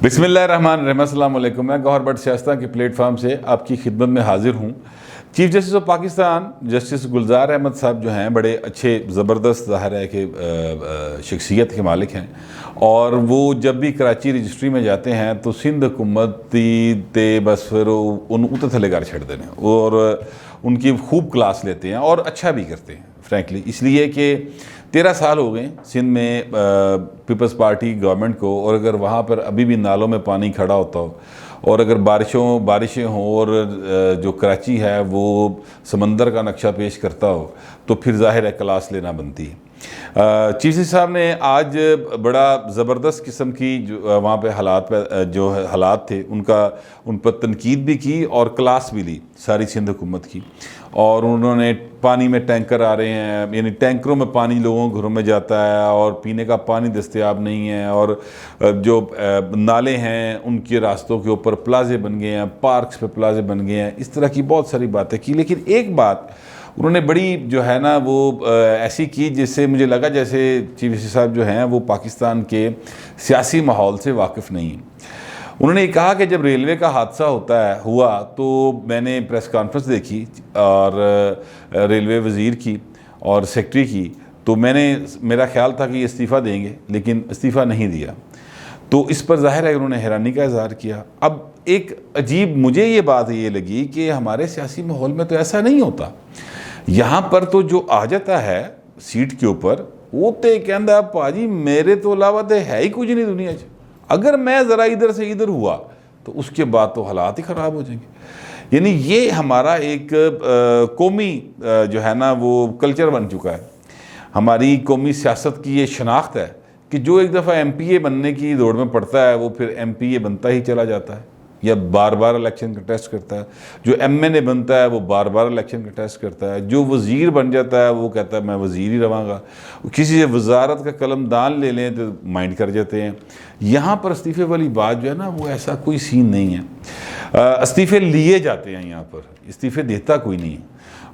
बिस्मिल्लाहिर्रहमानिर्रहीम। अस्सलाम वालेकुम। मैं गौहर भट्ट सियासत के प्लेटफार्म से आपकी खिदमत में हाजिर हूँ। Chief justice of Pakistan justice Gulzar Ahmed साहब जो हैं बड़े अच्छे ज़बरदस्त ज़ाहिर है कि शख्सियत के मालिक हैं, और वो जब भी कराची रजिस्ट्री में जाते हैं तो सिंध हुकूमती ते बस फिर उन उतर थले कर छड़ देने, और उनकी खूब क्लास लेते हैं और अच्छा भी करते हैं फ्रैंकली। इसलिए कि 13 साल हो गए सिंध में पीपल्स पार्टी गवर्नमेंट को, और अगर वहाँ पर अभी भी नालों में पानी खड़ा होता हो, और अगर बारिशें हों, और जो कराची है वो समंदर का नक्शा पेश करता हो, तो फिर ज़ाहिर है क्लास लेना बनती है। चीफ जस्टिस साहब ने आज बड़ा ज़बरदस्त किस्म की जो वहाँ पे हालात थे उन पर तनकीद भी की और क्लास भी ली सारी सिंध हुकूमत की। और उन्होंने पानी में टैंकर आ रहे हैं, यानी टैंकरों में पानी लोगों के घरों में जाता है और पीने का पानी दस्तयाब नहीं है, और जो नाले हैं उनके रास्तों के ऊपर प्लाजे बन गए हैं, पार्क्स पे प्लाजे बन गए हैं, इस तरह की बहुत सारी बातें की। लेकिन एक बात उन्होंने बड़ी जो है ना वो ऐसी की जिससे मुझे लगा जैसे चीफ जस्टिस साहब जो हैं वो पाकिस्तान के सियासी माहौल से वाकिफ़ नहीं हैं। उन्होंने कहा कि जब रेलवे का हादसा हुआ तो मैंने प्रेस कॉन्फ्रेंस देखी, और रेलवे वज़ीर की और सेक्रेटरी की, तो मेरा ख्याल था कि ये इस्तीफ़ा देंगे, लेकिन इस्तीफ़ा नहीं दिया। तो इस पर ज़ाहिर है उन्होंने हैरानी का इज़हार किया। अब एक अजीब मुझे ये बात ये लगी कि हमारे सियासी माहौल में तो ऐसा नहीं होता। यहाँ पर तो जो आ जाता है सीट के ऊपर वो तो कहता भाजी मेरे तो अलावा तो है ही कुछ नहीं दुनिया च, अगर मैं ज़रा इधर से इधर हुआ तो उसके बाद तो हालात ही ख़राब हो जाएंगे। यानी ये हमारा एक कौमी जो है ना वो कल्चर बन चुका है। हमारी कौमी सियासत की ये शनाख्त है कि जो एक दफ़ा MPA बनने की दौड़ में पड़ता है वो फिर MPA बनता ही चला जाता है, या बार बार इलेक्शन कंटेस्ट करता है। जो MNA बनता है वो बार बार इलेक्शन कंटेस्ट करता है। जो वज़ीर बन जाता है वो कहता है मैं वज़ीर ही रवांगा। किसी से वजारत का कलमदान ले लें तो माइंड कर जाते हैं। यहाँ पर इस्तीफ़े वाली बात जो है ना वो ऐसा कोई सीन नहीं है। इस्तीफ़े लिए जाते हैं, यहाँ पर इस्तीफ़े देता कोई नहीं है।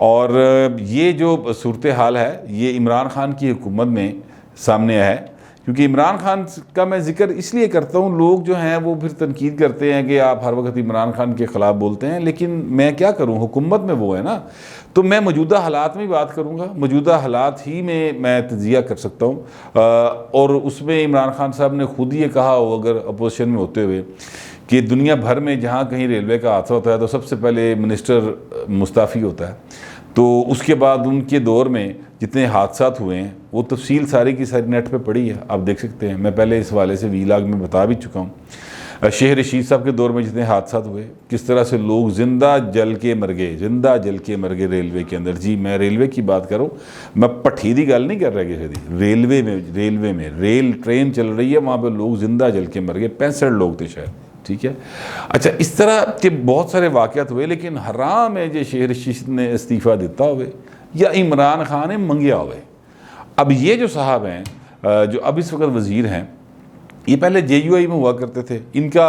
और ये जो सूरत हाल है ये इमरान खान की हुकूमत में सामने आया है, क्योंकि इमरान खान का मैं जिक्र इसलिए करता हूँ, लोग जो हैं वो फिर तनकीद करते हैं कि आप हर वक्त इमरान खान के ख़िलाफ़ बोलते हैं, लेकिन मैं क्या करूँ, हुकूमत में वो है ना, तो मैं मौजूदा हालात में बात करूँगा। मौजूदा हालात ही में मैं तजिया कर सकता हूँ। और उसमें इमरान खान साहब ने खुद ये कहा हो, अगर अपोजिशन में होते हुए, कि दुनिया भर में जहाँ कहीं रेलवे का हादसा होता है तो सबसे पहले मिनिस्टर मुस्ताफ़ी होता है, तो उसके बाद उनके दौर में जितने हादसा हुए हैं वो तफसील सारी की सारी नेट पे पड़ी है, आप देख सकते हैं। मैं पहले इस हवाले से वीलाग में बता भी चुका हूँ। शेख रशीद साहब के दौर में जितने हादसा हुए, किस तरह से लोग जिंदा जल के मर गए रेलवे के अंदर। जी मैं रेलवे की बात करूँ, मैं भट्ठी की गल नहीं कर रहा किसी की। रेलवे में रेल ट्रेन चल रही है, वहाँ पर लोग जिंदा जल के मर गए, 65 लोग थे शायद, ठीक है। अच्छा, इस तरह के बहुत सारे वाक़यात हुए, लेकिन हराम है जो शेख रशीद ने इस्तीफ़ा दिता हुए या इमरान खान ने मंगिया हुए। अब ये जो साहब हैं जो अब इस वक्त वज़ीर हैं, ये पहले JUI में हुआ करते थे। इनका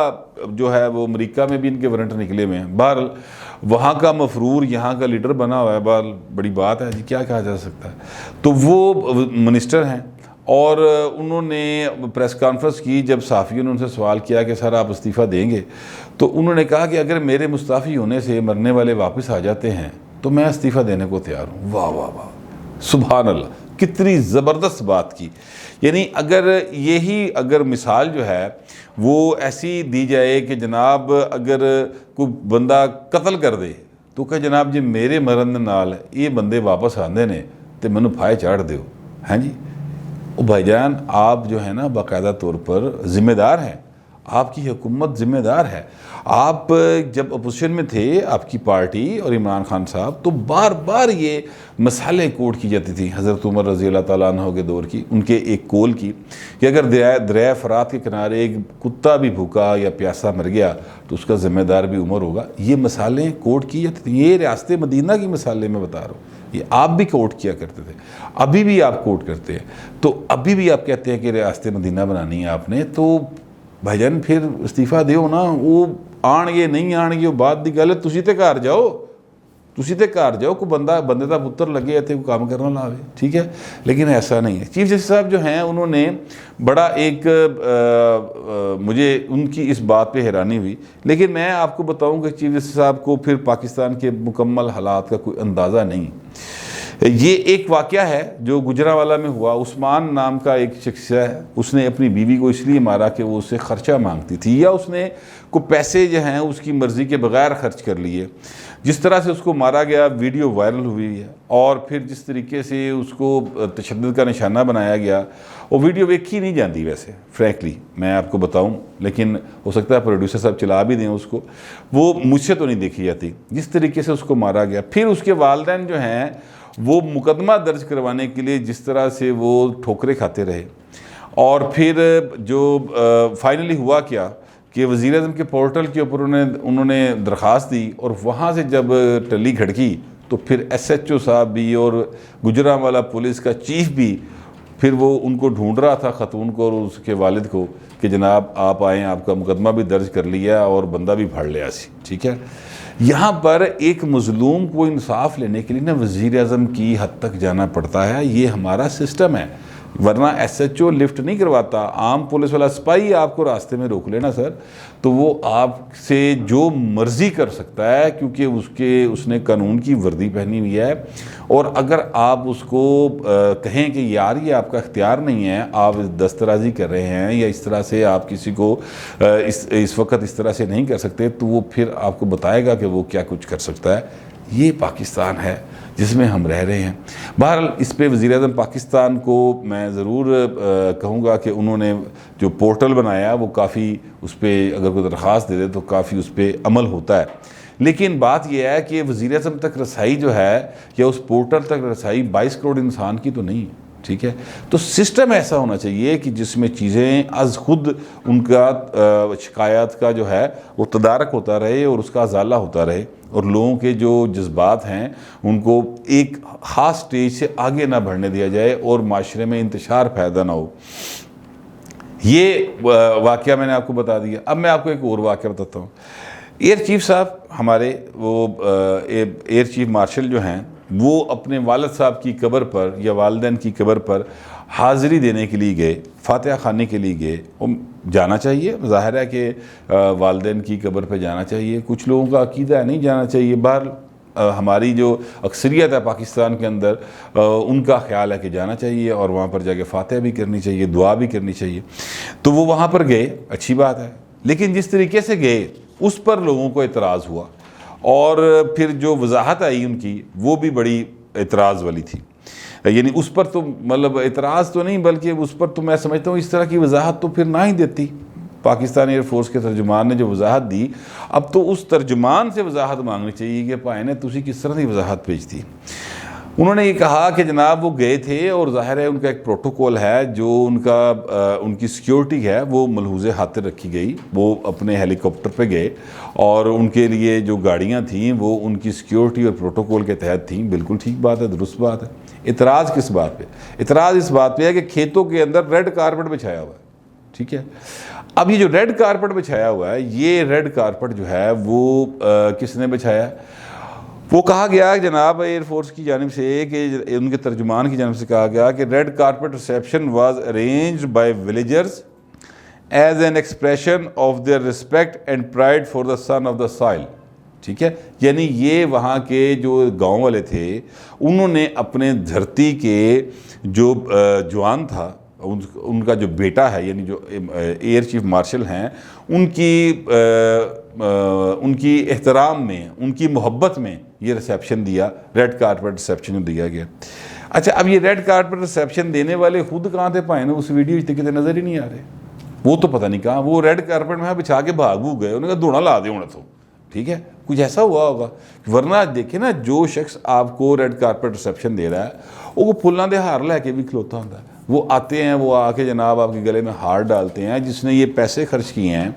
जो है वो अमेरिका में भी इनके वारंट निकले हुए हैं। बहरहाल वहाँ का मफरूर यहाँ का लीडर बना हुआ है। बहरहाल बड़ी बात है जी, क्या कहा जा सकता है। तो वो मिनिस्टर हैं, और उन्होंने प्रेस कॉन्फ्रेंस की। जब सहाफ़ियों ने उनसे सवाल किया कि सर आप इस्तीफ़ा देंगे, तो उन्होंने कहा कि अगर मेरे मुस्ताफ़ी होने से मरने वाले वापस आ जाते हैं तो मैं इस्तीफ़ा देने को तैयार हूँ। वाह वाह वाह, सुभान अल्लाह, कितनी ज़बरदस्त बात की। यानी अगर मिसाल जो है वो ऐसी दी जाए कि जनाब अगर कोई बंदा कत्ल कर दे तो क्या जनाब जी मेरे मरण नाल ये बंदे वापस आते ने तो मैनू फाहे चाढ़ दो, हैं जी। ओ भाईजान आप जो है ना बाकायदा तौर पर ज़िम्मेदार हैं, आपकी हुकूमत ज़िम्मेदार है। आप जब अपोजिशन में थे आपकी पार्टी और इमरान खान साहब, तो बार बार ये मसाले कोट की जाती थी हज़रत उमर रज़ी अल्लाह ताला अन्हु के दौर की, उनके एक कौल की, कि अगर दरिया फ़रात के किनारे एक कुत्ता भी भूखा या प्यासा मर गया तो उसका ज़िम्मेदार भी उमर होगा। ये मसालें कोट की जाती थी। ये रियासत मदीना की मिसालें मैं बता रहा हूँ, ये आप भी कोट किया करते थे, अभी भी आप कोट करते हैं। तो अभी भी आप कहते हैं कि रियासत मदीना बनानी है आपने, तो भाईजान फिर इस्तीफ़ा दो ना। वो आणगे नहीं आणगे वो बात की गल है, तुसीं ते घर जाओ, तुसी ते घर जाओ, कोई बंदे का पुत्र लगे इतने कोई काम करना लावे, ठीक है। लेकिन ऐसा नहीं है। चीफ जस्टिस साहब जो हैं उन्होंने बड़ा एक मुझे उनकी इस बात पे हैरानी हुई, लेकिन मैं आपको बताऊं कि चीफ जस्टिस साहब को फिर पाकिस्तान के मुकम्मल हालात का कोई अंदाज़ा नहीं। ये एक वाक़या है जो गुजरांवाला में हुआ। उस्मान नाम का एक शख्स है, उसने अपनी बीवी को इसलिए मारा कि वो उससे ख़र्चा मांगती थी, या उसने को पैसे जो हैं उसकी मर्ज़ी के बगैर खर्च कर लिए। जिस तरह से उसको मारा गया वीडियो वायरल हुई है, और फिर जिस तरीके से उसको तशद्दुद का निशाना बनाया गया, वो वीडियो देखी नहीं जाती वैसे, फ्रैंकली मैं आपको बताऊं, लेकिन हो सकता है प्रोड्यूसर साहब चला भी दें उसको, वो मुझसे तो नहीं देखी जाती जिस तरीके से उसको मारा गया। फिर उसके वालिदैन जो हैं वो मुकदमा दर्ज करवाने के लिए जिस तरह से वो ठोकरें खाते रहे, और फिर जो फाइनली हुआ क्या कि वज़ीर-ए-आज़म के पोर्टल के ऊपर उन्होंने दरख्वास्त दी, और वहाँ से जब टली खड़की तो फिर SHO साहब भी और गुजरांवाला पुलिस का चीफ भी, फिर वो उनको ढूंढ रहा था, ख़तून को और उसके वालिद को, कि जनाब आप आएँ, आपका मुकदमा भी दर्ज कर लिया और बंदा भी फड़ लिया सी, ठीक है। यहाँ पर एक मज़लूम को इंसाफ लेने के लिए ना वज़ीर-ए-आज़म की हद तक जाना पड़ता है। ये हमारा सिस्टम है, वरना SHO लिफ्ट नहीं करवाता। आम पुलिस वाला सिपाही आपको रास्ते में रोक लेना सर, तो वो आपसे जो मर्ज़ी कर सकता है, क्योंकि उसने कानून की वर्दी पहनी हुई है। और अगर आप उसको कहें कि यार ये आपका इख्तियार नहीं है, आप दस्तराजी कर रहे हैं, या इस तरह से आप किसी को इस वक्त इस तरह से नहीं कर सकते, तो वो फिर आपको बताएगा कि वो क्या कुछ कर सकता है। ये पाकिस्तान है जिसमें हम रह रहे हैं। बहरहाल इस पे वज़ीर-ए-आज़म पाकिस्तान को मैं ज़रूर कहूँगा कि उन्होंने जो पोर्टल बनाया वो काफ़ी, उस पर अगर कोई दरख्वास्त दे दे तो काफ़ी उस पर अमल होता है। लेकिन बात यह है कि वज़ीर-ए-आज़म तक रसाई जो है, या उस पोर्टल तक रसाई 22 करोड़ इंसान की तो नहीं है, ठीक है। तो सिस्टम ऐसा होना चाहिए कि जिसमें चीज़ें अज़ खुद उनका शिकायत का जो है वो तदारक होता रहे और उसका अजाला होता रहे, और लोगों के जो जज्बात हैं उनको एक ख़ास स्टेज से आगे ना बढ़ने दिया जाए और माशरे में इंतशार पैदा ना हो। ये वाक़या मैंने आपको बता दिया। अब मैं आपको एक और वाक़या बताता हूँ। एयर चीफ साहब हमारे, वो एयर चीफ मार्शल जो हैं, वो अपने वालिद साहब की कब्र पर या वालिदैन की कब्र पर हाज़िरी देने के लिए गए, फातिहा खाने के लिए गए। जाना चाहिए, ज़ाहिर है कि वालिदैन की कब्र पे जाना चाहिए। कुछ लोगों का अक़ीदा है नहीं जाना चाहिए। बहरहाल हमारी जो अक्सरियत है पाकिस्तान के अंदर, उनका ख्याल है कि जाना चाहिए, और वहाँ पर जाके फातिहा भी करनी चाहिए, दुआ भी करनी चाहिए। तो वो वहाँ पर गए, अच्छी बात है, लेकिन जिस तरीके से गए उस पर लोगों को एतराज़ हुआ, और फिर जो वजाहत आई उनकी वो भी बड़ी एतराज़ वाली थी। यानी उस पर तो मतलब एतराज़ तो नहीं, बल्कि उस पर तो मैं समझता हूँ इस तरह की वजाहत तो फिर ना ही देती। पाकिस्तान एयरफोर्स के तर्जुमान ने जो वजाहत दी, अब तो उस तर्जुमान से वजाहत मांगनी चाहिए कि भाई ने तुसी किस तरह की वजाहत भेज दी। उन्होंने ये कहा कि जनाब वो गए थे, और ज़ाहिर है उनका एक प्रोटोकॉल है, जो उनकी सिक्योरिटी है वो मलहूज़े खातिर रखी गई। वो अपने हेलीकॉप्टर पे गए, और उनके लिए जो गाड़ियाँ थीं वो उनकी सिक्योरिटी और प्रोटोकॉल के तहत थीं। बिल्कुल ठीक बात है, दुरुस्त बात है। इतराज़ किस बात पे? इतराज़ इस बात पे है कि खेतों के अंदर रेड कारपेट बिछाया हुआ है, ठीक है। अब ये जो रेड कारपेट बिछाया हुआ है, ये रेड कारपेट जो है वो किसने बिछाया? वो कहा गया जनाब एयरफोर्स की जानिब से, कि उनके तर्जुमान की जानिब से कहा गया कि red carpet reception was arranged by villagers as an expression of their respect and pride for the son of the soil, ठीक है। यानी ये वहाँ के जो गांव वाले थे, उन्होंने अपने धरती के जो जवान था, उनका जो बेटा है, यानी जो एयर चीफ मार्शल हैं, उनकी एहतराम में, उनकी मोहब्बत में ये रिसेप्शन दिया, रेड कारपेट रिसेप्शन दिया गया। अच्छा, अब ये रेड कारपेट रिसेप्शन देने वाले खुद कहाँ थे? भाई ने उस वीडियो कितने नज़र ही नहीं आ रहे, वो तो पता नहीं कहाँ, वो रेड कारपेट में बिछा के भाग गए, उन्होंने कहा धोना ला दे होना, तो ठीक है, कुछ ऐसा हुआ होगा। वरना देखे ना, जो शख्स आपको रेड कारपेट रिसेप्शन दे रहा है वो फुल्लां दे हार लैके भी खलोता होता है। वो आते हैं, वो आके जनाब आपके गले में हार डालते हैं। जिसने ये पैसे खर्च किए हैं,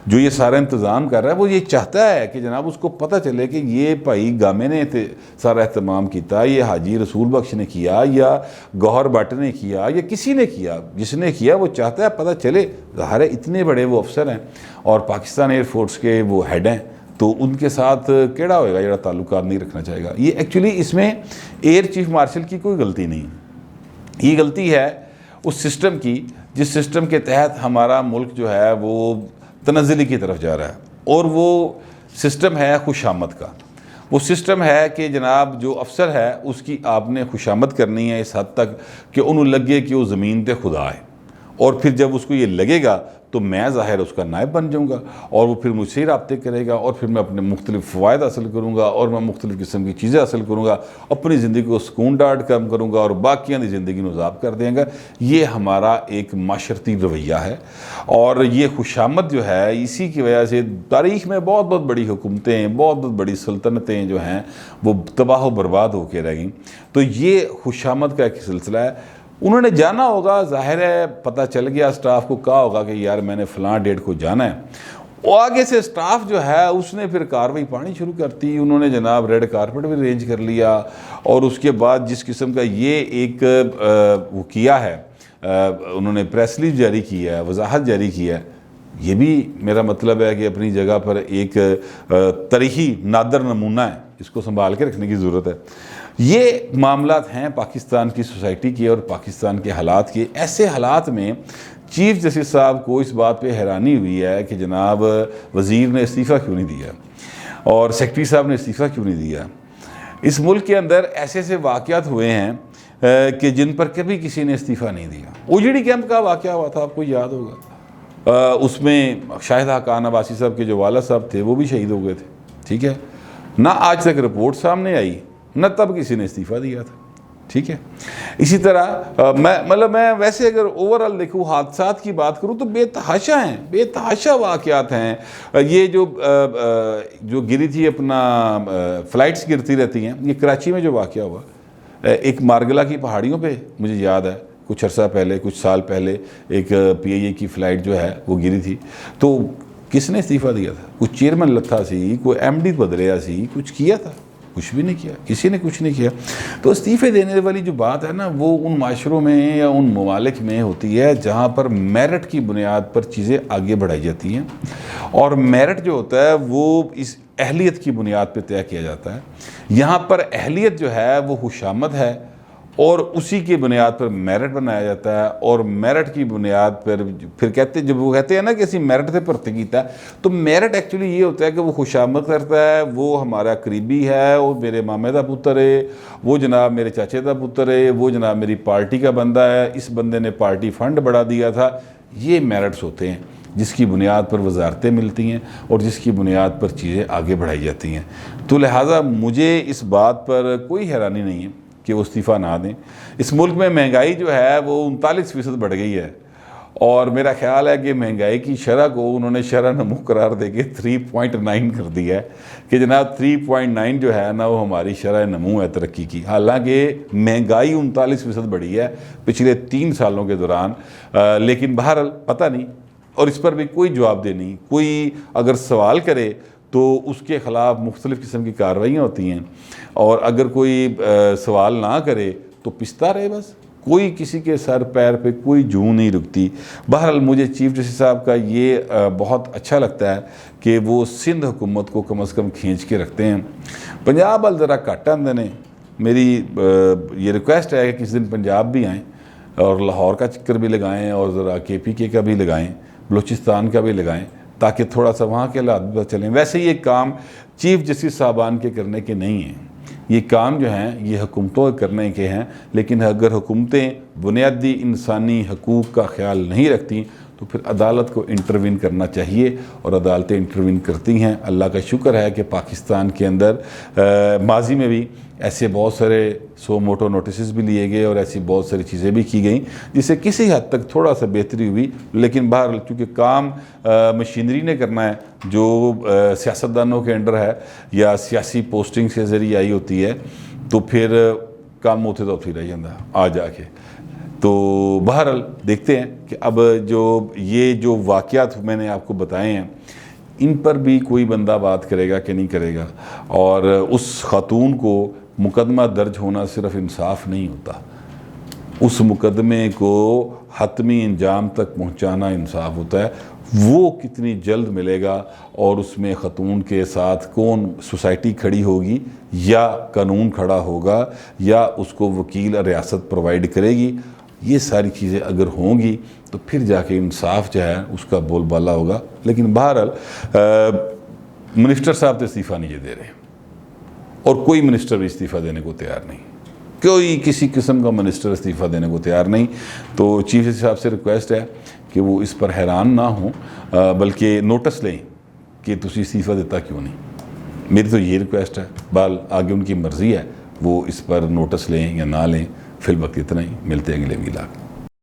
जो ये सारा इंतज़ाम कर रहा है, वो ये चाहता है कि जनाब उसको पता चले कि ये भाई गामे ने सारा एहतमाम किया, ये हाजी रसूल बख्श ने किया, या गौहर भट्ट ने किया, या किसी ने किया। जिसने किया वो चाहता है पता चले। ज़ाहिर है इतने बड़े वो अफसर हैं और पाकिस्तान एयरफोर्स के वो हेड हैं, तो उनके साथ केड़ा होएगा जो ताल्लुकात नहीं रखना चाहेगा। ये एक्चुअली इसमें एयर चीफ मार्शल की कोई गलती नहीं, ये गलती है उस सिस्टम की जिस सिस्टम के तहत हमारा मुल्क जो है वो तनज़्ज़ुली की तरफ जा रहा है। और वो सिस्टम है खुशामद का। वो सिस्टम है कि जनाब जो अफसर है उसकी आपने खुशामद करनी है इस हद तक कि उन्होंने लगे कि वो ज़मीन पे खुदा है, और फिर जब उसको ये लगेगा तो मैं ज़ाहिर उसका नायब बन जाऊँगा और वो फिर मुझसे ही रब्ते करेगा और फिर मैं अपने मुख्तलिफ़ फ़वायद हासिल करूँगा और मैं मुख्तलिफ़ किस्म की चीज़ें हासिल करूँगा, अपनी ज़िंदगी को सुकून डाट कम करूँगा और बाकियाँ की ज़िंदगी को ज़ाब कर देंगे। ये हमारा एक माशरती रवैया है और ये खुशामद जो है इसी की वजह से तारीख़ में बहुत बहुत बड़ी हुकूमतें, बहुत बहुत बड़ी सल्तनतें जो हैं वो तबाह व बर्बाद होकर रह गई। तो ये खुशामद का एक सिलसिला है। उन्होंने जाना होगा, जाहिर है पता चल गया, स्टाफ को कहा होगा कि यार मैंने फ़लाँ डेट को जाना है, और आगे से स्टाफ जो है उसने फिर कार्रवाई पानी शुरू करती। उन्होंने जनाब रेड कारपेट भी अरेंज कर लिया और उसके बाद जिस किस्म का ये एक वो किया है, उन्होंने प्रेस रिलीज जारी की है, वजाहत जारी की है, ये भी मेरा मतलब है कि अपनी जगह पर एक तारीख़ी नादर नमूना है, इसको संभाल के रखने की ज़रूरत है। ये मामलात हैं पाकिस्तान की सोसाइटी के और पाकिस्तान के हालात के। ऐसे हालात में चीफ जस्टिस साहब को इस बात पे हैरानी हुई है कि जनाब वज़ीर ने इस्तीफ़ा क्यों नहीं दिया और सेक्रेटरी साहब ने इस्तीफ़ा क्यों नहीं दिया। इस मुल्क के अंदर ऐसे ऐसे वाक़यात हुए हैं कि जिन पर कभी किसी ने इस्तीफ़ा नहीं दिया। ओजीडी कैंप का वाक़या हुआ था, आपको याद होगा, उसमें शाहिद खान अब्बासी साहब के जो वाला साहब थे वो भी शहीद हो गए थे। ठीक है ना, आज तक रिपोर्ट सामने आई न तब किसी ने इस्तीफ़ा दिया था। ठीक है, इसी तरह मैं वैसे अगर ओवरऑल देखूँ हादसात की बात करूँ तो बेतहाशा हैं, बेतहाशा वाक़यात हैं। ये जो गिरी थी अपना फ़्लाइट्स गिरती रहती हैं, ये कराची में जो वाक़या हुआ एक मारगला की पहाड़ियों पे, मुझे याद है कुछ अर्सा पहले, कुछ साल पहले एक PIA की फ़्लाइट जो है वो गिरी थी। तो किसने इस्तीफ़ा दिया था? कुछ चेयरमैन लथा सी, कोई MD बदलिया सी, कुछ किया था? कुछ भी नहीं किया, किसी ने कुछ नहीं किया। तो इस्तीफ़े देने वाली जो बात है ना, वो उन माशरों में या उन ममालिक में होती है जहाँ पर मेरिट की बुनियाद पर चीज़ें आगे बढ़ाई जाती हैं, और मेरिट जो होता है वो इस अहलियत की बुनियाद पर तय किया जाता है। यहाँ पर अहलियत जो है वो खुशामद है और उसी की बुनियाद पर मेरिट बनाया जाता है, और मेरिट की बुनियाद पर फिर जब वो कहते हैं ना कि असी मेरिट से भर्ती किया, तो मेरिट एक्चुअली ये होता है कि वो खुशामद करता है, वो हमारा करीबी है, वो मेरे मामे का पुत्र है, वो जनाब मेरे चाचे का पुत्र है, वो जनाब मेरी पार्टी का बंदा है, इस बंदे ने पार्टी फंड बढ़ा दिया था। ये मेरिट्स होते हैं जिसकी बुनियाद पर वजारतें मिलती हैं और जिसकी बुनियाद पर चीज़ें आगे बढ़ाई जाती हैं। तो लिहाजा मुझे इस बात पर कोई हैरानी नहीं है कि वो इस्तीफ़ा ना दें। इस मुल्क में महंगाई जो है वो 39% बढ़ गई है, और मेरा ख्याल है कि महंगाई की शरह को उन्होंने शरह नमू करार देके 3.9 कर दिया है कि जनाब 3.9 जो है ना वो हमारी शरह नमू है तरक्की की। हालांकि महंगाई 39% बढ़ी है पिछले 3 सालों के दौरान, लेकिन बहरहाल पता नहीं, और इस पर भी कोई जवाबदेही नहीं। कोई अगर सवाल करे तो उसके ख़िलाफ़ मुख्तलिफ़ किस्म की कार्रवाइयाँ होती हैं, और अगर कोई सवाल ना करे तो पिसता रहे बस। कोई किसी के सर पैर पे कोई जूं नहीं रुकती। बहरहाल मुझे चीफ जस्टिस साहब का ये बहुत अच्छा लगता है कि वो सिंध हुकूमत को कम अज़ कम खींच के रखते हैं। पंजाब वाल ज़रा घट आंदे ने। मेरी ये रिक्वेस्ट है कि किसी दिन पंजाब भी आएँ और लाहौर का चक्कर भी लगाएँ और ज़रा KPK का भी लगाएँ, बलूचिस्तान का भी लगाएँ, ताकि थोड़ा सा वहाँ के हालात पता चलें। वैसे ये काम चीफ जस्टिस साहबान के करने के नहीं हैं, ये काम जो हैं ये हुकूमतों के करने के हैं। लेकिन अगर हुकूमतें बुनियादी इंसानी हकूक़ का ख्याल नहीं रखती तो फिर अदालत को इंटरवीन करना चाहिए, और अदालतें इंटरवीन करती हैं। अल्लाह का शुक्र है कि पाकिस्तान के अंदर माजी में भी ऐसे बहुत सारे सो मोटो नोटिस भी लिए गए और ऐसी बहुत सारी चीज़ें भी की गई जिससे किसी हद तक थोड़ा सा बेहतरी हुई। लेकिन बहरहाल चूँकि काम मशीनरी ने करना है जो सियासतदानों के अंडर है या सियासी पोस्टिंग के ज़रिए आई होती है, तो फिर काम होते तो फिर रह जाता आ जाके। तो बहरहाल देखते हैं कि अब जो वाक़यात मैंने आपको बताए हैं इन पर भी कोई बंदा बात करेगा कि नहीं करेगा। और उस खातून को मुकदमा दर्ज होना सिर्फ इंसाफ नहीं होता, उस मुकदमे को हतमी अंजाम तक पहुंचाना इंसाफ होता है। वो कितनी जल्द मिलेगा और उसमें ख़तून के साथ कौन, सोसाइटी खड़ी होगी या कानून खड़ा होगा या उसको वकील रियासत प्रोवाइड करेगी, ये सारी चीज़ें अगर होंगी तो फिर जाके इंसाफ जो है उसका बोलबाला होगा। लेकिन बहरहाल मिनिस्टर साहब तो इस्तीफ़ा नहीं दे रहे और कोई मिनिस्टर भी इस्तीफ़ा देने को तैयार नहीं, कोई किसी किस्म का मिनिस्टर इस्तीफ़ा देने को तैयार नहीं। तो चीफ जस्टिस साहब से रिक्वेस्ट है कि वो इस पर हैरान ना हो, बल्कि नोटिस लें कि तुसी इस्तीफ़ा देता क्यों नहीं। मेरी तो ये रिक्वेस्ट है, बाल आगे उनकी मर्ज़ी है, वो इस पर नोटिस लें या ना लें, फिल वक्त इतना ही। मिलते हैं अगले वीलाग।